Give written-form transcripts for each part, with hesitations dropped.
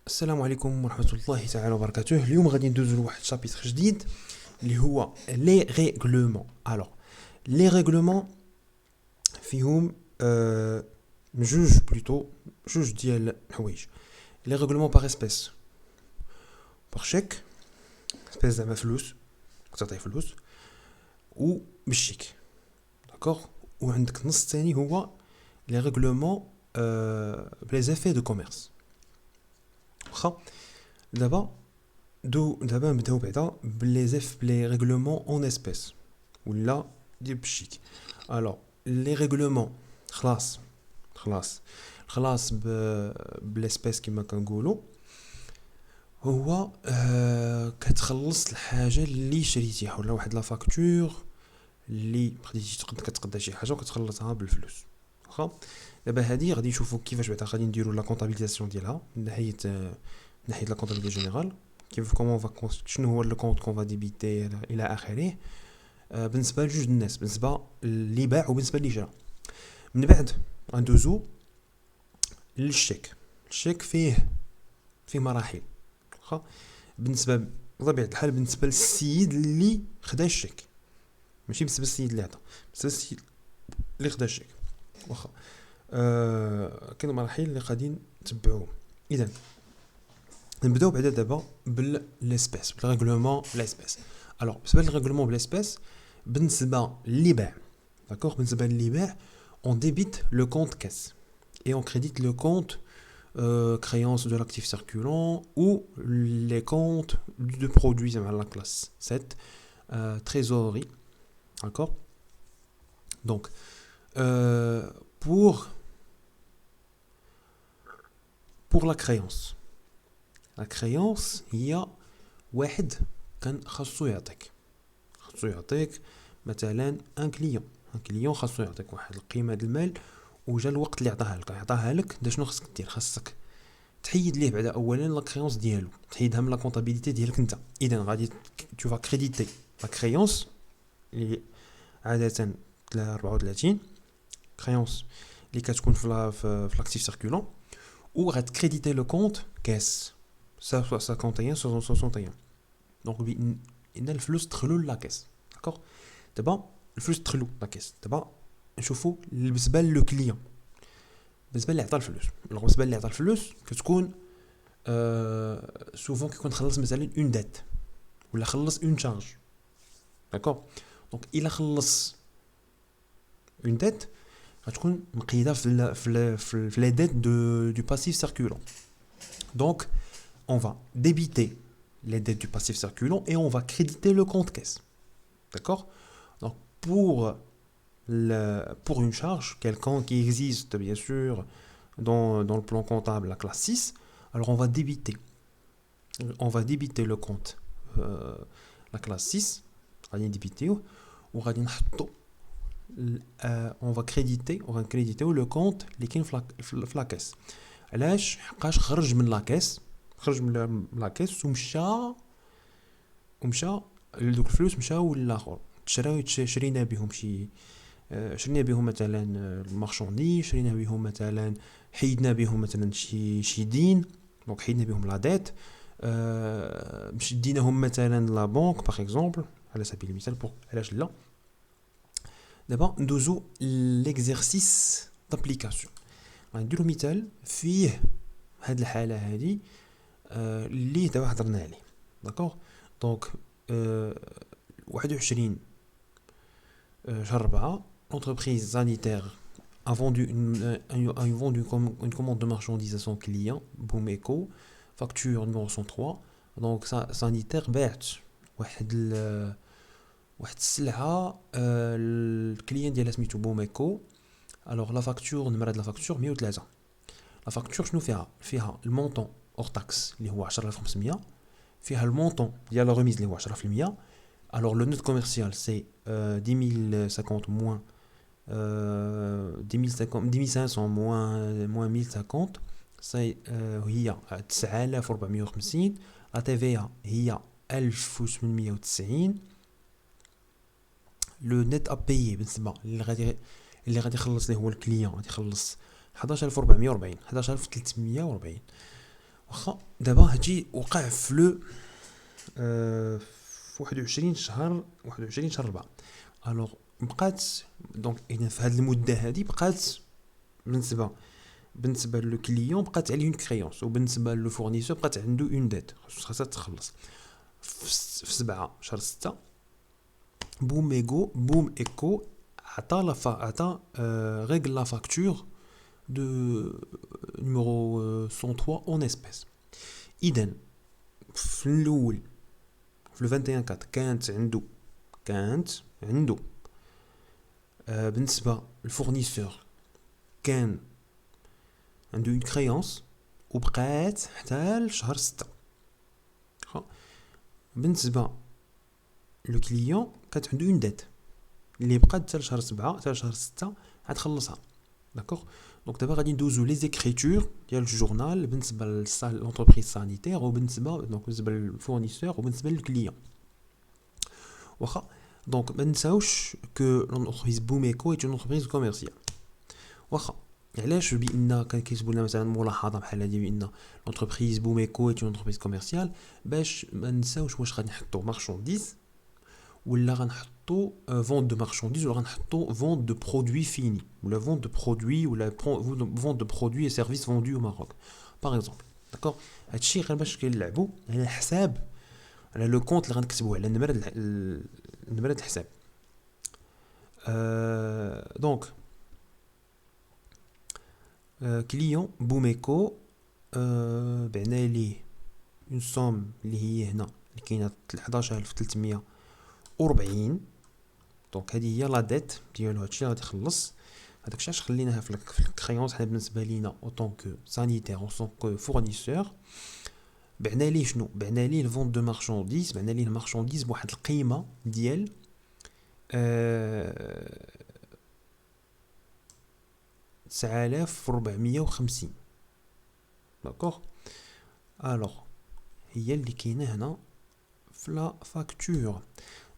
السلام عليكم ورحمة الله تعالى وبركاته. اليوم غادي ندوزو لواحد شابيتر جديد اللي هو لي ريغلومون. الوغ لي ريغلومون فيهم جوج بلوتو جوج ديال الحوايج. لي ريغلومون باغ اسبيس، باغ شيك اسبيس زعما فلوس تعطيه فلوس، و بالشيك داكوغ. وعندك النص الثاني هو لي ريغلومون بلي زيفي دو كوميرس. واخا دابا نبداو بعدا بلي ريغلومون اون اسبيس ولا ديال بالشيك. الوغ لي ريغلومون خلاص بالاسبيس كما كنقولوا هو كتخلص الحاجه اللي شريتيها ولا واحد لا فاكتور اللي خديتي كتقدا شي حاجه وكتخلصها بالفلوس. واخا دابا هادي غادي نشوفوا كيفاش بعدا غادي نديروا لا كونطابيليزاسيون ديالها من ناحيه لا كونطابيليتي جينيرال، كيف كومون شنو هو لو كونط كون فا ديبيتي الى اخره. بالنسبه لجوج الناس، بالنسبه اللي باع وبالنسبه اللي شرا. من بعد غندوزو للشيك. الشيك فيه مراحل. واخا بالنسبه بطبيعه الحال بالنسبه للسيد اللي خدا الشيك، ماشي بالنسبه للسيد اللي عطى، بالنسبه للسيد اللي خدا الشيك. واخا كاين مراحل اللي غادي نتبعوهم. اذا نبداو بعدا دابا بالاسبيس، بالريغلومون بالاسبيس. الوغ بالنسبه للريغلومون بالاسبيس، بالنسبه اللي باع داكوغ، بالنسبه اللي باع on débite le compte caisse et on crédite le compte créance de l'actif circulant ou les comptes de produits à la classe 7 trésorerie. D'accord. Donc pour la créance هي واحد كان خاصو يعطيك مثلا ان كليون خاصو يعطيك واحد القيمه د المال، وجا الوقت اللي عطاها لك دا شنو خاصك دير؟ خاصك تحيد ليه بعدا اولا لا كريونس ديالو، تحيدها من لا كونطابيليتي ديالك انت. اذا غادي تو فا كريديتي لا كريونس اللي عاده 34 كريونس اللي كتكون في لاكتيف سيركولون، و غتكريديتي لو كونت كاس 51 دونك ان الفلوس دخلوا لاكاس. داكوغ دابا الفلوس دخلوا لاكاس. دابا نشوفوا بالنسبه لو كليون، بالنسبه اللي عطى الفلوس. بالنسبه اللي عطى الفلوس كتكون سوفون كيكون خلص مثلا اون ديت ولا خلص اون شارج. داكوغ دونك الا خلص اون ديت غتكون مقيده في لي ديت دو باسيف سيركولون. Donc, on va débiter les dettes du passif circulant et on va créditer le compte caisse. D'accord? Donc, pour une charge quelconque qui existe, bien sûr, dans le plan comptable, la classe 6, alors on va débiter le compte, la classe 6, on va créditer le compte qui est في la caisse. علاش؟ حقاش خرج من لاكيس ومشى دوك الفلوس مشاو للاخر، شرينا بهم مثلا المارشوندي، شرينا بهم مثلا، حيدنا بهم مثلا شي دين، دونك حيدنا بهم لا ديت، مش ديناهم مثلا لا بنك باغ اكزومبل على سبيل المثال. علاش لا؟ دابا ندوزو ليكزيرسيس دابليكاسيون. غنديرو مثال فيه هاد الحاله هادي اللي دابا هضرنا عليه. داكوغ دونك 21 شهر 4 l'entreprise sanitaire a vendu une commande de marchandises à son client Boumeco, facture numéro 103. donc sanitaire باعت واحد السلعه الكليان ديالها سميتو بوميكو. alors la facture numéro de la facture 103. la facture شنو فيها المونطون اور تاكس اللي هو 10500، فيها المونطون ديال لا ريميز اللي هو 10%. alors le net commercial c'est 10050 moins 10500 moins 1050 c'est هي 9450. la TVA هي 1890. le net à payer بالنسبه اللي غادي يخلص ليه هو الكليون غادي يخلص 11440 11340. واخا دابا هادشي وقع في لو في 21 شهر 4. الوغ بقات دونك اذا في هاد المده هادي بقات بالنسبه لو كليون بقات عليه اون كريونس، وبالنسبه لو فورنيسور بقات عنده اون ديت خاصها تخلص. في 7 شهر 6 بوم ايكو عطى رègle la facture de numéro 103 en espèces. إذن في الأول في 21 4 كانت عنده بالنسبة للفورنيسور كان عنده اون كريونس وبقات حتى لشهر 6. بالنسبة لو كليون كانت عنده اون ديت اللي بقات حتى لشهر 7 حتى لشهر 6 غتخلصها. داكوغ دونك دابا غادي ندوزو لي زيكريتور ديال الجورنال بالنسبه للونتربريز سانيتير بالنسبه للفورنيسور وبالنسبه للكليون. واخا دونك ما نساوش كو لونتربريز بوميكو هي اون انتربريز كوميرسيال. واخا علاش بان كان كيجيبوا لنا مثلا ملاحظه بحال هذه بان لونتربريز بوميكو هي اون انتربريز كوميرسيال، باش ما نساوش واش غادي نحطوا مارشانديز ولا غنحطوا vente de marchandises ولا غنحطوا vente de produits finis ولا vente de produits ولا vente de produits et services vendus au Maroc par exemple. داكوغ هادشي غير باش كيلعبوا على الحساب على لو كونت اللي غنكتبوه على نمره الحساب. دونك كليون بوميكو بعنا ليه اون سوم اللي هي هنا اللي كاينه 11340. دونك هذه هي لا ديت ديالو، هادشي غادي يخلص. هذاك الشيء اش خليناها في الكريونس حنا بالنسبه لينا او طونك سانيتير او طونك فورنيسور. بعنا ليه شنو؟ بعنا ليه الفونت دو مارشانديز، بعنا ليه المارشانديز بواحد القيمه ديال 9450. داكوغ الوغ هي اللي كاينه هنا في لا فاكتور.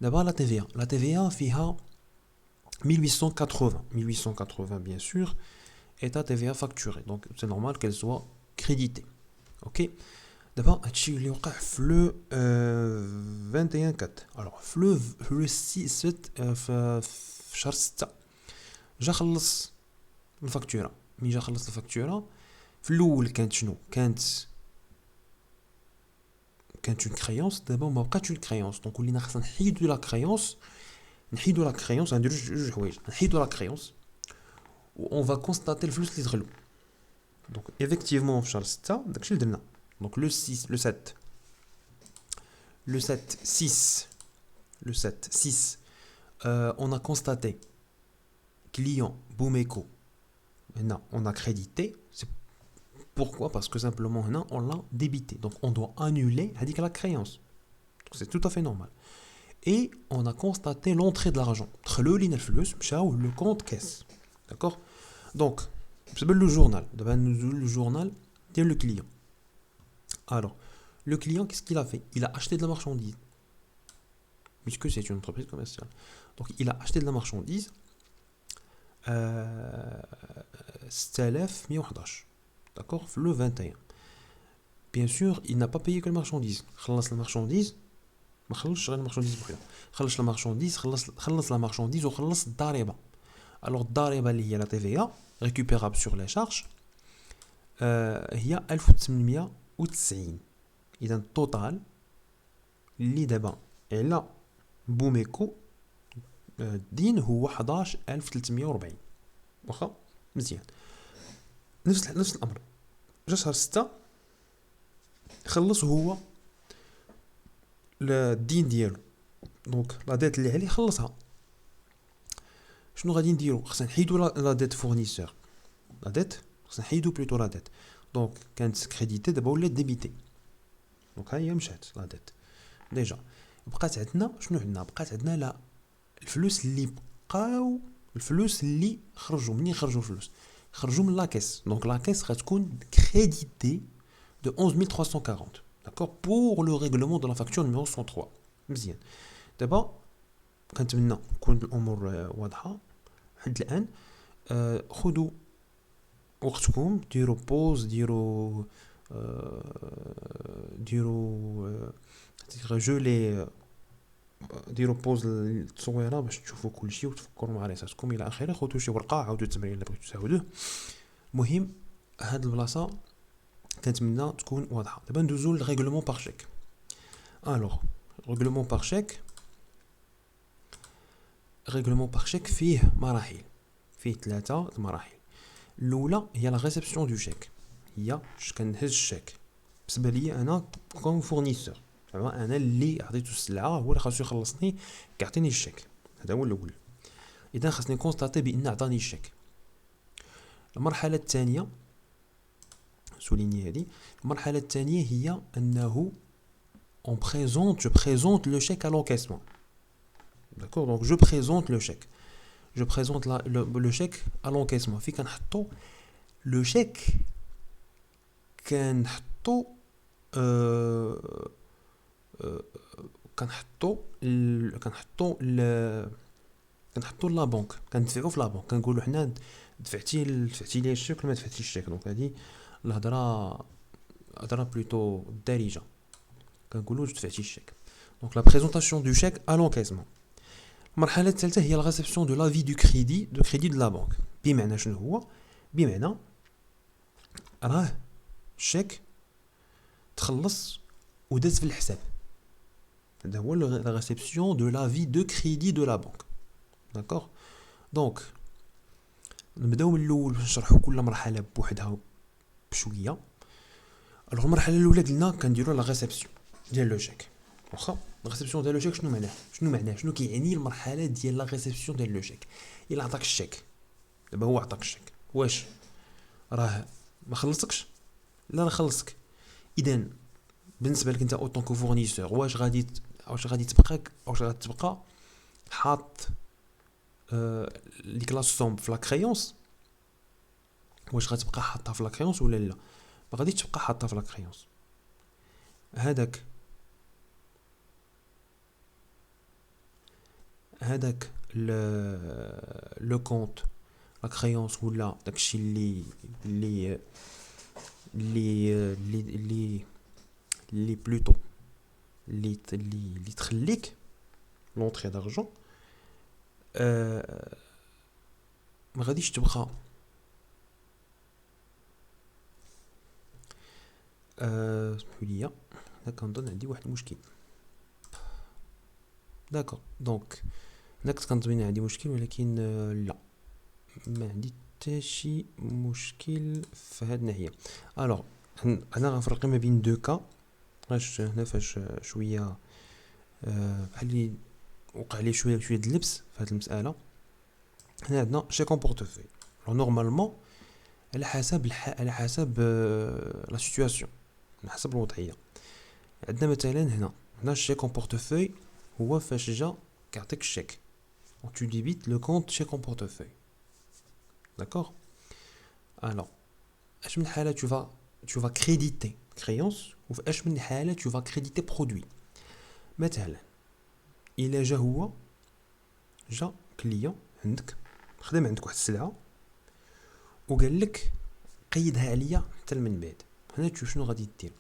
دابا لا تي في ا فيها 1880 bien sûr est à TVA facturée, donc c'est normal qu'elle soit créditée. OK d'abord هادشي اللي وقع في لو 21 4. alors في لو 6 في شهر 6 جا خلص الفاكتوره. مي جا خلص الفاكتوره في الاول كانت شنو؟ كانت اون كريونس. دابا ما بقاتش اون كريونس، دونك ولينا خاصنا نحيدو لا كريونس نديرو جوج حوايج. نحيدو لا كريونس و اون فا كونستاتي الفلوس اللي دخلوا. دونك ايفيكتيفمون في شهر 6 داكشي اللي درنا. دونك لو 7 on a constaté client Boumeco هنا on a crédité. c'est pourquoi? Parce que simplement هنا on l'a débité, donc on doit annuler هذيك la créance. Donc c'est tout à fait normal. Et on a constaté l'entrée de l'argent. دخلوا لينا الفلوس مشاو le compte caisse. D'accord? Donc بالنسبه لو journal دابا نزول le journal ديال le client. Alors le client, qu'est-ce qu'il a fait? Il a acheté de la marchandise, puisque c'est une entreprise commerciale. Donc il a acheté de la marchandise 6111. D'accord? Le 21. Bien sûr, il n'a pas payé que la marchandise. خلص la marchandise. ما خلصش غير المارشانديز بوحدها. خلص la marchandise, خلص la marchandise وخلص الضريبه. Alors الضريبه اللي هي la TVA récupérable sur les charges هي 1890. اذا التوتال اللي دابا على بوميكو الدين هو 11340. واخا مزيان. نفس الامر جا شهر 6 خلص هو الدين ديالو. دونك لا ديت اللي عليه خلصها. شنو غادي نديرو؟ خصنا نحيدو لا ديت فورنيسور. لا ديت خصنا نحيدو بلوتو لا ديت. دونك كانت كريديتي دابا ولات ديبيتي. دونك ها هي مشات لا ديت ديجا. بقات عندنا شنو؟ بقات عندنا لا الفلوس اللي بقاو، الفلوس اللي خرجوا. منين خرجوا الفلوس؟ خرجوا من لاكيس. دونك لاكيس غتكون كريديتي de 11340. d'accord pour le règlement de la facture numéro 103. مزيان. دابا كنتمنى تكون الامور واضحه حد الان. خذوا وقتكم، ديروا بوز، ديروا ديروا جو لي ديروا بوز التصويره باش تشوفوا كل شيء وتفكروا مع راسكم الى اخره. خذوا شي ورقه عاودوا التمرين اللي بغيتو تعاودوه. المهم هاد البلاصه كنتمنى تكون واضحه. دابا ندوزو للريغلومون بار شيك. الوغ ريغلومون بار شيك، ريغلومون بار شيك فيه مراحل، فيه 3 مراحل. الاولى هي لا ريسبسيون دو شيك، هي كنهز الشيك بالنسبه لي انا كوم فورنيسور، زعما انا اللي عطيتو السلعه هو اللي خاصو يخلصني كيعطيني الشيك. هذا هو الاول. اذا خاصني كونستاتي بان عطاني الشيك. المرحله الثانيه سوليني هذه المرحله الثانيه هي انه on présente, je présente le chèque à l'encaissement. D'accord, donc je présente le chèque. Je présente le chèque à l'encaissement. في كنحطو le chèque كنحطو كنحطو لا بنك، كندفعو في لا بنك، كنقولوا حنا دفعتي لي الشيك ولا ما دفعتيش الشيك. دونك هذه الهضره بلوتو دارجه، كنقولوا دفعتي الشيك. دونك لا بريزونطاسيون دو شيك ا لونكايزمون. المرحله الثالثه هي لا ريسبسيون دو لافي دو كريدي دو لا بنك. بمعنى شنو هو؟ بمعنى راه الشيك تخلص وداز في الحساب. هذا هو لا ريسبسيون دو لافي دو كريدي دو لا بنك. داكوغ، دونك نبداو من الاول باش نشرحوا كل مرحله بوحدها بشويه. الوغ المرحله الاولى قلنا كنديروا لا ريسبسيون ديال لو شيك. واخا لا ريسبسيون ديال لو شيك شنو معناه شنو كيعني المرحله ديال لا ريسبسيون ديال لو شيك؟ الا عطاك الشيك دابا، هو عطاك الشيك، واش راه ما خلصكش؟ لا راه خلصك. اذا بالنسبه لك انت اوتون كو فورنيسور، واش غادي تبقى حاط ديك لا سوم في لا كريونس؟ واش غتبقى حاطها في لا كريونس ولا لا؟ ما غاديش تبقى حاطها في لا كريونس. هذاك لو كونت لا كريونس ولا داكشي اللي بلوتو اللي تخليك لونطري دارجون، ما غاديش تبقى اسمحوا لي انا كنظن عندي واحد المشكل. داكوغ، دونك انا كنت كنظن عندي مشكل، ولكن لا، ما عندي حتى شي مشكل في هاد الناحيه. الوغ انا غنفرق ما بين دو كا. هنا فاش شويه بحال اللي وقع لي شويه د اللبس في هاد المساله. هنا عندنا شيك اون بورتفوي. نورمالمون على حسب لا سيتوياسيون، على حسب الوضعيه. عندنا مثلا هنا الشيك اون بورتفوي هو فاش جا كيعطيك الشيك و tu débites le compte chèque en portefeuille. D'accord. Alors اش من حاله tu vas créditer créance، و اش من حاله tu vas créditer produit. مثلا الا جا كليون عندك خدم عندك واحد السلعه وقال لك قيدها عليا حتى من بعد. هنا تشوف شنو غادي دير.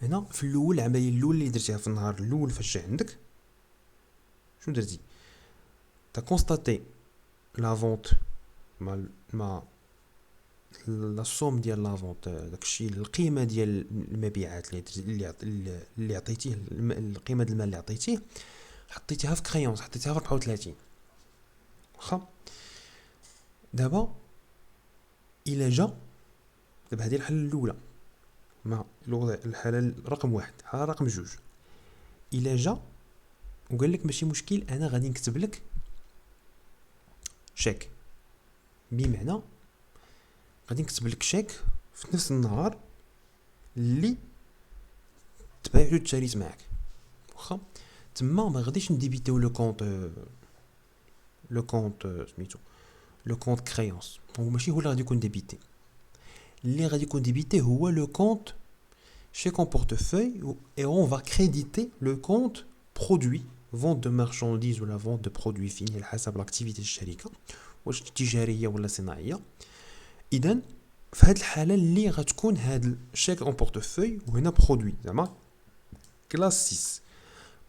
هنا في الاول العمليه الاولى اللي درتيها في النهار الاول فاش جا عندك، شنو درتي؟ تا كونستاتي لا فونت ما لا سوم ديال لا فونت، داكشي القيمه ديال المبيعات اللي عطيتيه، القيمه ديال المال اللي عطيتيه، حطيتيها في كريونس، حطيتيها في 34. واخا دابا الا جا دابا هذه الحاله الاولى، مع الحاله رقم 1. الحاله رقم 2 الا جا وقال لك ماشي مشكل، انا غادي نكتب لك شيك. بمعنى غادي نكتب لك شيك في نفس النهار اللي تبايعت وتشاريت معك. واخا تما ما غاديش نديبيتيو لو كونت سميتو لو كونت كريونس، هو ماشي هو اللي غادي يكون ديبيتي. اللي غادي يكون ديبيتي هو لو كونت chèque en portefeuille, et on va créditer le compte produit, vente de marchandises ou la vente de produits finis على حسب l'activité الشركة واش تجارية ولا صناعية. إذن في هذه الحاله اللي غتكون هذا الشيك اون بورتفوي وهنا برودوي زعما كلاس 6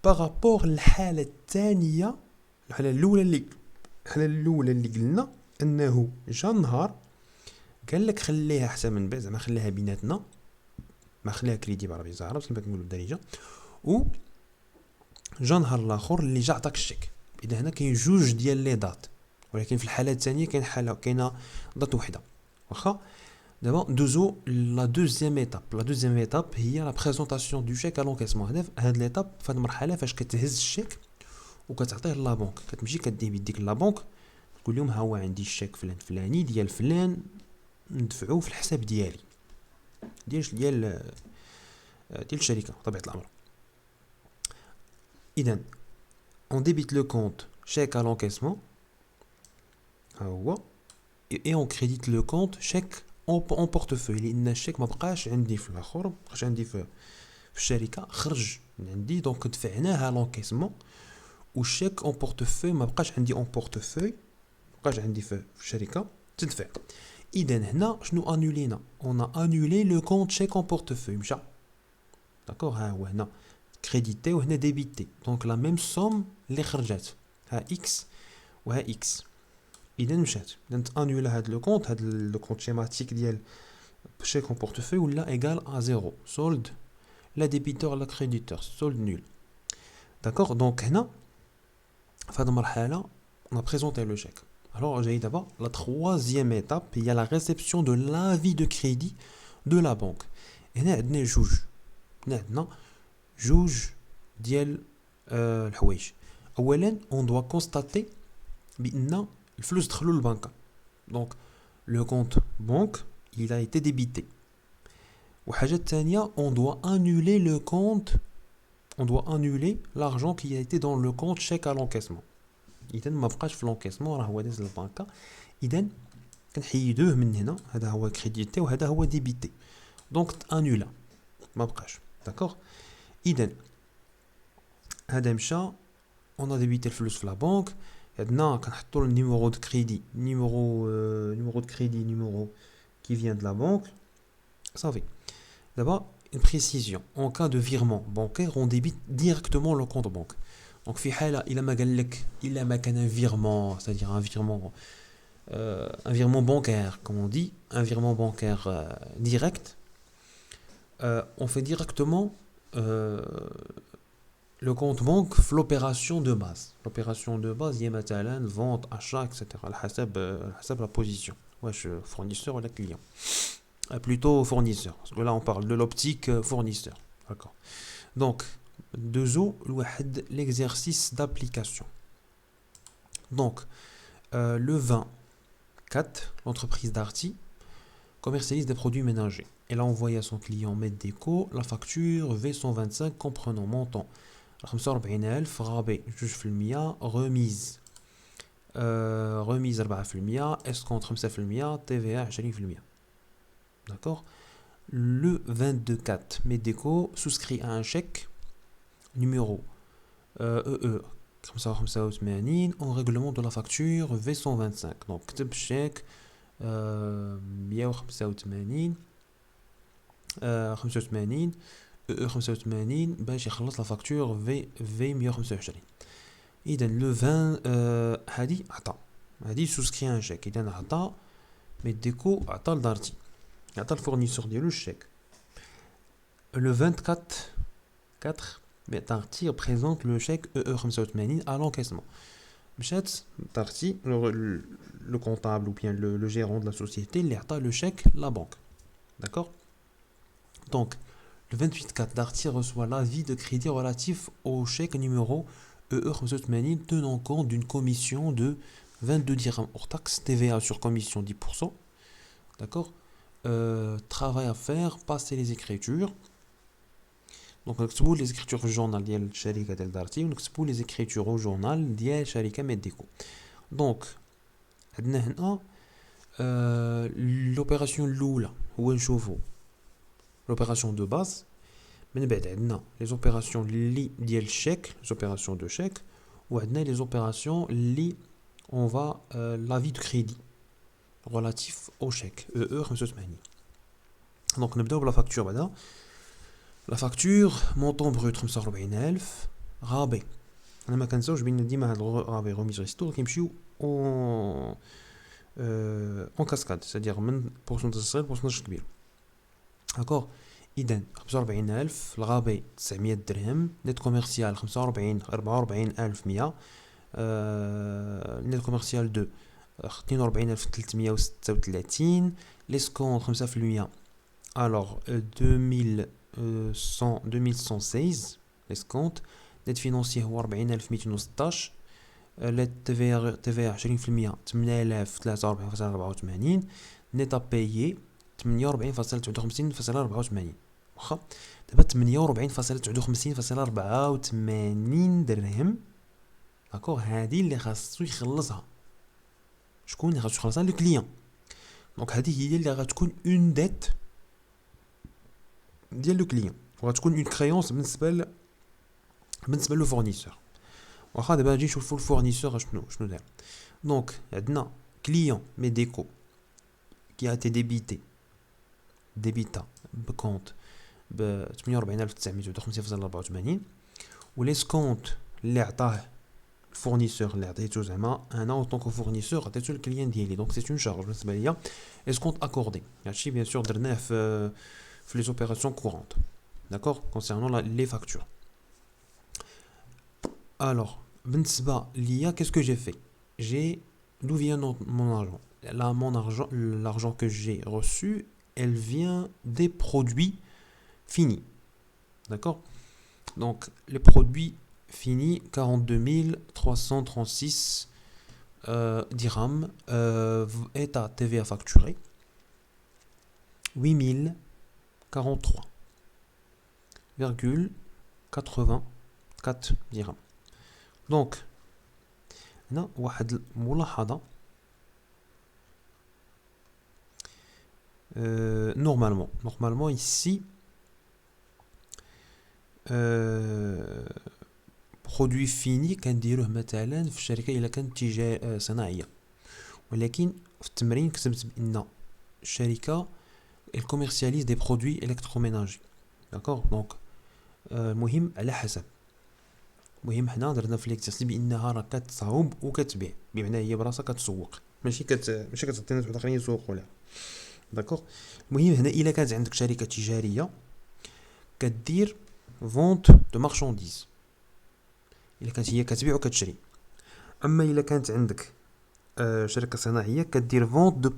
بارابور للحاله الثانيه. الحاله الاولى اللي قلنا انه جا نهار قال لك خليها حتى من بعد زعما خليها بيناتنا ما خليها كريدي بعربي زهره كما كنقولوا بالدارجه و جا نهار الاخر اللي جا عطاك الشيك. اذا هنا كاين جوج ديال لي دات ولكن في الحاله الثانيه كاينه دات وحده. واخا دابا ندوزو لا دوزيام ايتاب هي لا بريزونطاسيون دو شيك ا لونكيسمون. هاد ليتاب في هاد المرحله فاش كتهز الشيك وكتعطيه لا بنك كتمشي كدي بيديك لا بنك تقول لهم ها هو عندي الشيك فلان فلاني ديال فلان ندفعوه في الحساب ديالي ديال الشركه بطبيعه الامر. اذا on débite le compte chèque à l'encaissement ها هو et on crédite le compte chèque en portefeuille لان الشيك ما بقاش عندي في الاخر ما بقاش عندي في الشركه خرج من عندي دونك دفعناها لونكيسمون والشيك اون بورتفوي ما بقاش عندي اون بورتفوي ما بقاش عندي في الشركه تدفع. اذا هنا شنو انولينا اون انولي لو كونت شيك اون بورتفوي مشى داكوغ ها هو هنا كريديتي وهنا ديبيتي دونك لا ميم سوم اللي خرجت ها اكس وها اكس. اذا مشات اذا تانولا هاد لو كونت هاد لو كونت شيماتيك ديال شيك اون بورتفوي ولا ايغال ا زيرو سولد لا ديبيتور لا كريديتور سولد نول داكوغ. دونك هنا في هاد المرحله on a présenté le chèque. Alors j'ai d'abord la troisième étape il y a la réception de l'avis de crédit de la banque. هنا عندنا جوج ديال الحوايج. اولا on doit constater بان الفلوس دخلوا للبنكه دونك لو كونت بنك il a été débité. وحاجه الثانيه on doit annuler le compte on doit annuler l'argent qui a été dans le compte chèque à l'encaissement. اذا ما بقاش في لونكيسمون راه هو داز للبنكه اذا كنحيدوه من هنا هذا هو كريديتي وهذا هو ديبيتي دونك انولا ما بقاش داكوغ. اذا هذا مشى اون ديبيتي الفلوس في لا بنك عندنا كنحطوا النيميرو دو كريدي نيميرو qui vient de la banque صافي. دابا une précision en cas de virement bancaire on débite directement le compte banque. Donc في حالة إلا ما قال لك إلا ما كان un virement c'est-à-dire un virement bancaire comme on dit un virement bancaire direct on fait directement le compte banque في l'opération de base هي مثلا vente achat etc على حسب la position واش fournisseur ولا client plutôt fournisseur parce que là on parle de l'optique fournisseur d'accord. Donc l'exercice d'application. Donc le 24 l'entreprise Darty commercialise des produits ménagers. Elle a envoyé à son client Medeco la facture V125 comprenant montant 45,000 rabais 2% remise 4% escompte 5% TVA 20%. D'accord. Le 22/4 Medeco souscrit à un chèque numéro EE 85 en règlement de la facture V125. Donc كتب chèque 185 85 EE 85 باش يخلص لا فاكتور V 125. اذا لو 20 هادي سوسكري ان شيك اذا عطى ميديكو عطى لدارتي عطى الفورنيسور ديالو الشيك. Le 24 Darty présente le chèque EE85 à l'encaissement. Darty, le comptable ou bien le gérant de la société, il a le chèque la banque. D'accord. Donc, le 28/4, Darty reçoit l'avis de crédit relatif au chèque numéro EE85 tenant compte d'une commission de 22 dirhams hors taxe, TVA sur commission 10%. D'accord. Travail à faire, passer les écritures. Donc نكتبوا les écritures في الجورنال ديال الشركه ديال دارتي ونكتبوا les écritures au journal ديال شركه ميديكو. دونك عندنا هنا لوبيراسيون الاولى هو نشوفوا لوبيراسيون دو باز من بعد عندنا لي زوبيراسيون اللي ديال الشيك زوبيراسيون دو شيك وعندنا لي زوبيراسيون اللي اون فا لافي دو كريدي relatif au chèque EE 85. Donc نبداو بلا فاكتور بعدا. La facture montant brut 45000 رابي. انا ما كنساوش بان ديما هاد الرابي غوميز ريستور كيمشيو اون كاسكاد، c'est-à-dire من بورسونتاج صغير بورسونتاج كبير. داكوغ. اذا 45000 الغابي 900 درهم، نت كوميرسيال 44100، نت كوميرسيال 2 42336، لي سكون 5%. Alors 2116 escompte. Net financier هو 40216. Net TVA 20% 8043.84. Net à payer 48.59.84. واخا دابا 48.59.84 درهم. داكوغ. هادي اللي خاصو يخلصها. شكون اللي خاصو يخلصها؟ لو كليون. دونك هذه هي اللي غتكون اون ديت ديال لو كليون، وغتكون اون كريونس بالنسبه لو فورنيسور. واخا دابا نجي نشوفوا الفورنيسور شنو دار. دونك عندنا كليون ميديكو كي ا تي ديبيتا بكونت ب 48959.84، ولي سكونت اللي عطاه الفورنيسور اللي عطيتو زعما انا اون طونك فورنيسور عطيتو الكليون ديالي. دونك سي اون شارج بالنسبه ليا اسكونت اكوردي. هادشي بيان سور درناه في les opérations courantes, d'accord, concernant les factures. Alors, qu'est-ce que j'ai fait? D'où vient mon argent? Là, l'argent que j'ai reçu, elle vient des produits finis, d'accord. Donc, les produits finis, 42 336 dirhams, état TVA facturé, 8043,84 dirhams. Donc, هنا واحد الملاحظة. Normalement ici, produit fini كنديروه مثلا في الشركة إلا كانت صناعية، ولكن في التمرين كتبت بأن الشركة elle commercialise des produits électroménagers, d'accord. Donc المهم على حسب. المهم حنا درنا في ليكزيرسيس بانها راه كتصاوب وكتبيع، بمعنى هي براسها كتسوق، ماشي كتعطي ناس اخرين يسوقوا لها، داكوغ. المهم هنا الا كانت عندك شركه تجاريه كدير فونت دو مارشانديز، الا كانت هي كتبيع وكتشري. اما الا كانت عندك شركه صناعيه كدير فونت دو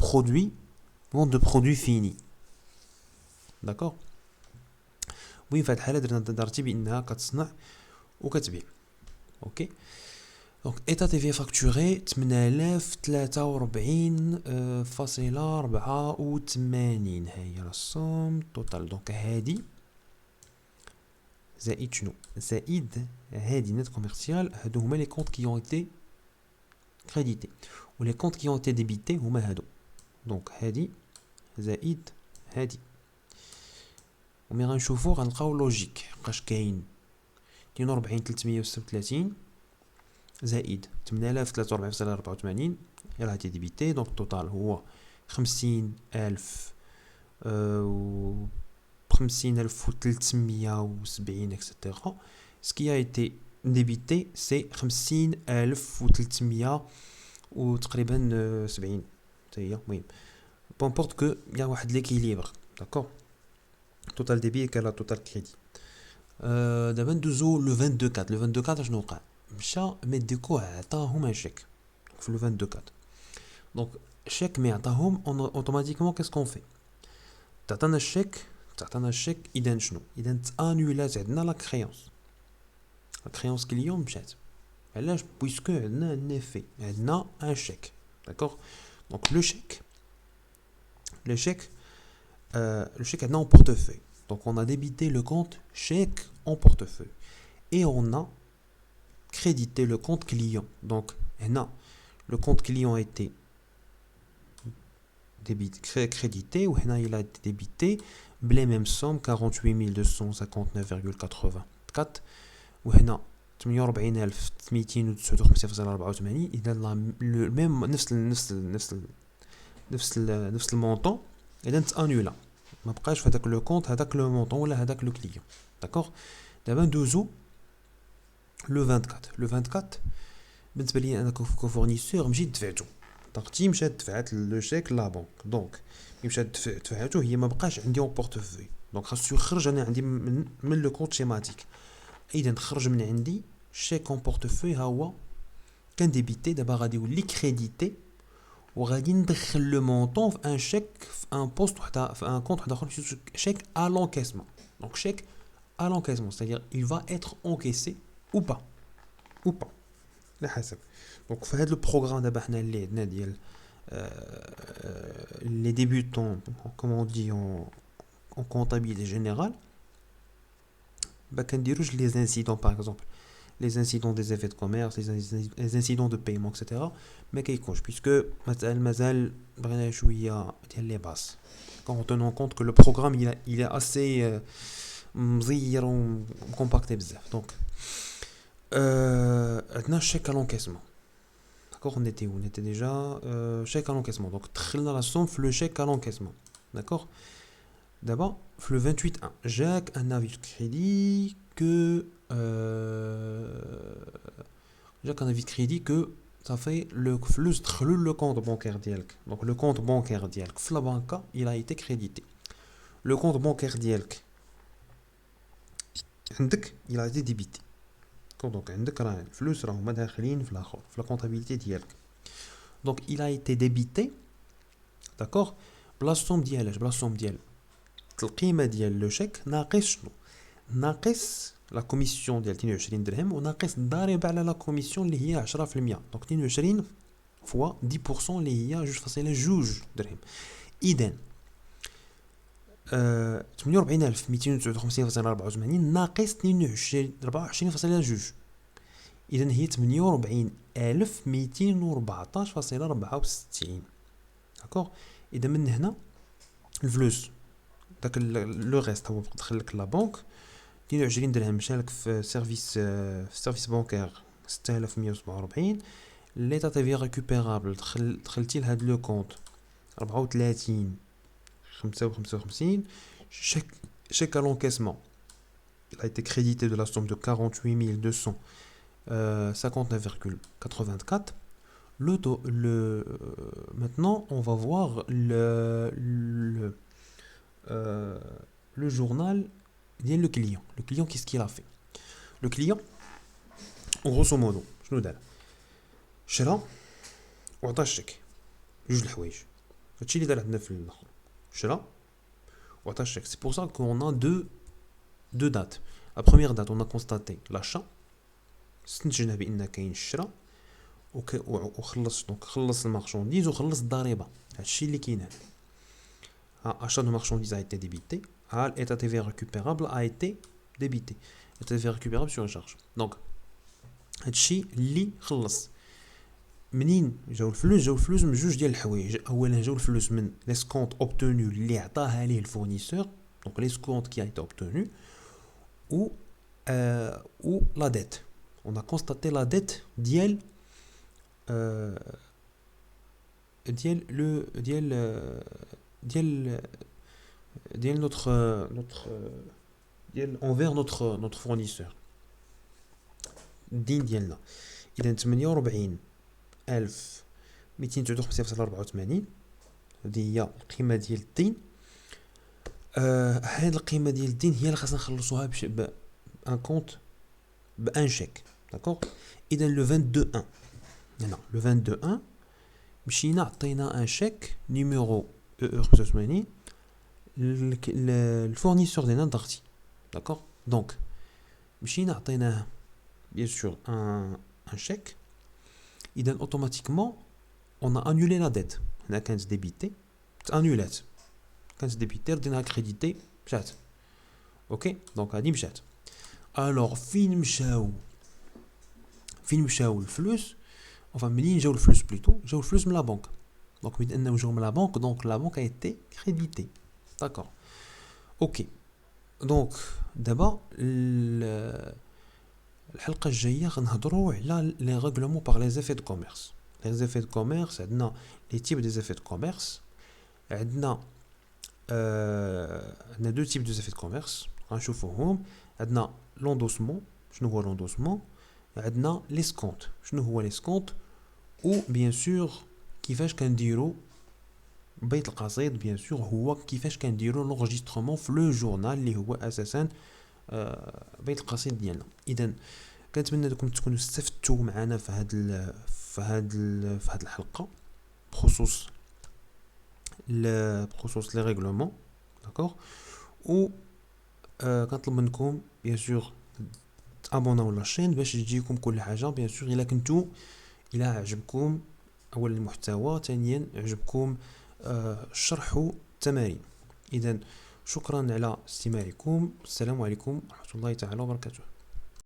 برودوي فيني، داكوغ. المهم في هاد الحاله درتي بانها كتصنع وكتبيع. اوكي. دونك ايتا تي في فاكتوري 8043.84. هي الصوم توتال. دونك هادي زائد شنو؟ زائد هادي نت كوميرسيال. هادو هما لي كونط كي اون ايتي كريديتي، ولي كونط كي اون ايتي ديبيتي هما هادو. دونك هادي زائد هادي، ومي غنشوفو غنلقاو لوجيك حقاش كاين 42336 زائد 8043.84 يلاه هادي ديبيتي. دونك التوتال هو 50000 50370 etc. Ce qui a été débité c'est 50300 وتقريبا 70 حتى هي. المهم بونبورت كو يا واحد ليكيليبر، داكوغ. توتال ديبي كالا توتال كريدي. دابا ندوزو لو 22/4. لو 22/4 شنو وقع؟ مشى ميديكو عطاهم شيك في لو 22/4. دونك شيك مي عطاهم اوتوماتيكمون كاسكون في تعطينا الشيك اذا شنو؟ اذا تانولات عندنا لا كريونس كليون مشات. علاش؟ بويسكو عندنا ان افي، عندنا ان شيك، داكوغ. دونك لو chèque maintenant en portefeuille. Donc on a débité le compte chèque en portefeuille et on a crédité le compte client. Donc le compte client a été crédité, ou il a été débité les mêmes sommes 48259,84 ou 48259.84. إذا même نفس نفس المونطون اذا تانولا ما بقاش في هذاك لو كونت هذاك لو مونطون ولا هذاك لو كليون داكوغ دابا ندوزو لو 24 لو 24 بالنسبه لي انا كفورنيسور مشيت دفعتو طاقتي مشات دفعت لو شيك لا بنك دونك مشات دفعتو هي ما بقاش عندي اون بورتفوي دونك خاصو يخرج انا عندي من لو كونت شيماتيك اذا خرج من عندي شيك اون بورتفوي ها هو كان ديبيتي دابا غادي يولي كريديتي وغادي ندخل لو مونطون في ان شيك في ان بوست وحده في ان كونت واحد اخر شيك ا لونكيسمون دونك شيك ا لونكيسمون c'est-à-dire il va être encaissé ou pas على حسب دونك في هذا البروغرام دابا حنا اللي عندنا ديال les débutants comme on dit en comptabilité générale bah كنديرو les incidents par exemple les incidents des effets de commerce les incidents de paiement etc ما كيكونش puisque مازال بغينا شويه ديال لي باس quand on tient en compte que le programme il est assez مزير ومكومباكتي بزاف دونك عندنا chèque à l'encaissement d'accord on était déjà chèque à l'encaissement donc دخلنا la somme في le chèque à l'encaissement d'accord d'abord في le 28 1 جاك un avis de crédit que جاك un avis de crédit que ça fait le flux دخلوا le compte bancaire ديالك donc le compte bancaire ديالك في la banque il a été crédité le compte bancaire ديالك عندك il a été débité دونك عندك راه الفلوس راهما داخلين في الاخر في لا كونطابيليتي ديالك دونك il a été débité d'accord بلا الصوم ديال القيمه ديال لو شيك ناقص شنو ناقص لا كوميسيون ديال 22 درهم وناقص الضريبه على لا كوميسيون اللي هي 10% دونك 22 فوا 10% اللي هي 2.2 درهم اذا 48259.84 ناقص 24.2 اذا هي 48214.64 داكوغ اذا من هنا الفلوس داك لو ريست هو دخل لك لا بنك 22 درهم مشالك في سيرفيس بانكير 6147 ليتا تي في ريكوبيرابل دخلتي لهاد لو كونت 34 55 chèque à l'encaissement il a été crédité de la somme de 48 259,84 maintenant on va voir le journal ديال le client qu'est-ce qu'il a fait le client grosso modo شنو دار شرا وعطى الشيك جوج الحوايج هادشي اللي دار عندنا في الاخر شرا وعطى الشيك c'est pour ça qu'on a deux dates la première date on a constaté l'achat استنتجنا بان كاين الشراء وخلص دونك خلص المارشانديز وخلص الضريبه هادشي اللي كاين هنا achat de marchandises a été débité l'état TVA récupérable a été débité l'état TVA récupérable sur une charge donc هادشي اللي خلص منين جاو الفلوس من جوج ديال الحوايج اولا جاو الفلوس من لي سكونط اوبتونو اللي عطاها ليه الفورنيسور دونك لي سكونط كي ايت اوبتونو ou la dette on a constaté la dette ديال envers notre fournisseur الدين ديالنا اذا 48259.84 هذه هي القيمه ديال الدين هاد القيمه ديال الدين هي اللي خاصنا نخلصوها بان كونت بان شيك داكوغ اذا لو 22 1 هنا لو 22 1 مشينا عطينا ان شيك نيميرو او 85 الفورنيسور ديالنا ضغطي داكوغ دونك مشينا عطيناه bien sûr un chèque اذا automatiquement on a annulé la dette هنا كانت ديبيتي تانولات كانت ديبيتي رديناها كريديتي مشات اوكي دونك هادي مشات الوغ فين مشاو الفلوس منين جاو الفلوس جاو الفلوس من لا بنك دونك من انه جاو من لا بنك دونك لا بنك ايتي كريديتي داكور اوكي دونك دابا الحلقه الجايه غنهضروا على لي ريغلومون باغ لي زيفي دو كوميرس les effets de commerce, عندنا les types des effets de commerce. عندنا عندنا deux types des effets de commerce غنشوفوهم. عندنا l'endossement. شنو هو l'endossement؟ عندنا l'escompte. شنو هو l'escompte؟ و bien sûr كيفاش كنديرو بيت القصيد bien sûr هو كيفاش كنديرو l'enregistrement في لو جورنال اللي هو اساسا بيت القصيد ديالنا. اذا كنتمنى لكم تكونوا استفدتوا معنا في هاد الحلقه بخصوص لي ريغلومون. داكوغ. و كنطلب منكم بيان سور تابوناو لاشين باش يجيكم كل حاجه. بيان سور الا عجبكم اول المحتوى، ثانيا عجبكم الشرح والتمارين. اذا شكرا على استماعكم. السلام عليكم ورحمه الله تعالى وبركاته.